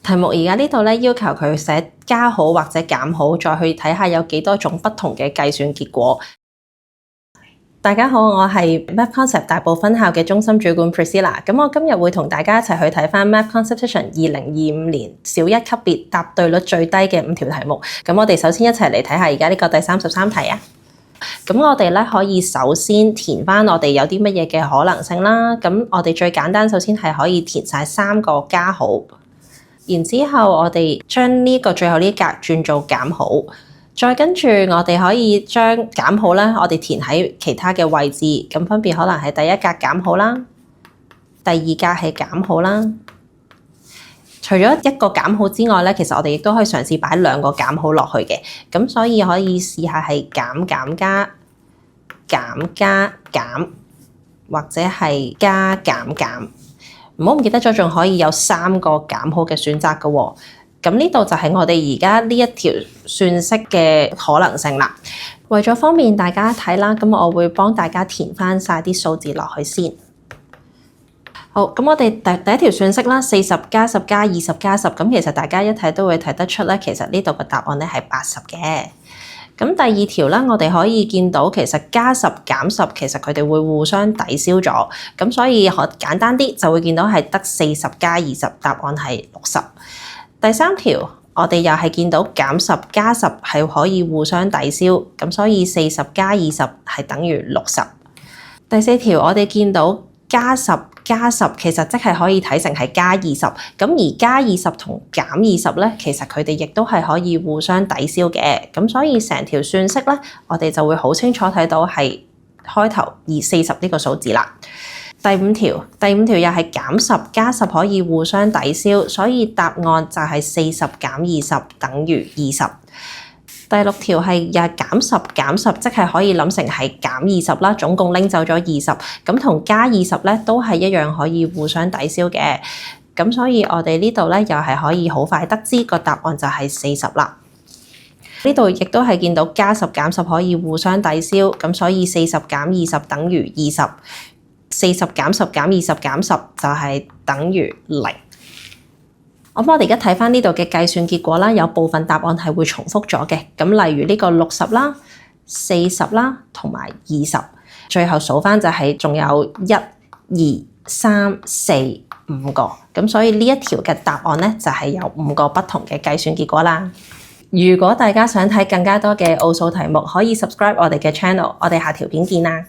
題目而家呢度咧要求佢寫加號或者減號，再去睇下有幾多種不同嘅計算結果。大家好，我係 Math Concept 大埔分校嘅中心主管 Priscilla。咁我今日會同大家一齊去睇翻 Math Conception 2025年小一級別答對率最低嘅5條題目。咁我哋首先一齊嚟睇下而家呢個第33題啊。咁我哋咧可以首先填翻我哋有啲乜嘢嘅可能性啦。咁我哋最簡單，首先係可以填晒3個加號，然之後我哋將呢個最後呢格轉做減號。再跟住，我哋可以將減號咧，我哋填喺其他嘅位置，咁分別可能係第一格減號啦，第二格係減號啦。除咗一個減號之外咧，其實我哋亦都可以嘗試擺2個減號落去嘅，咁所以可以試下係減減加、減加減，或者係加減減。唔好唔記得咗，仲可以有3個減號嘅選擇㗎喎。咁呢度就係我哋而家呢一條算式嘅可能性啦。為咗方便大家睇啦，咁我會幫大家填翻晒啲數字落去先。好，咁我哋第一條算式啦，40加10加20加10，咁其實大家一睇都會睇得出咧，其實呢度嘅答案咧係80嘅。咁第二條啦，我哋可以見到其實加10減10，其實佢哋會互相抵消咗，咁所以簡單啲就會見到係得40加20，答案係60。第三條，我哋又係見到減10加10係可以互相抵消，咁所以40加20係等於60。第四條，我哋見到加10加10其實即係可以睇成係加20，咁而加20同減20咧，其實佢哋亦都係可以互相抵消嘅，咁所以成條算式咧，我哋就會好清楚睇到係開頭40呢個數字啦。第五條又係減10加10可以互相抵消，所以答案就係40減20等於20。第六條係又係減10減10，即係可以諗成係減20啦，總共拎走咗20，咁同加20咧都係一樣可以互相抵消嘅。咁所以我哋呢度咧又係可以好快得知個答案就係40啦。呢度亦都係見到加10減10可以互相抵消，咁所以40減20等於20。40減10減20減10就係等於0。我哋而家睇翻呢度嘅計算結果啦，有部分答案係會重複咗嘅。咁例如呢個60啦、40啦同埋20，最後數翻就係仲有1、2、3、4、5個。咁所以呢一條嘅答案咧就係有5個不同嘅計算結果啦。如果大家想睇更加多嘅奧數題目，可以 subscribe 我哋嘅 channel。我哋下條片見啦。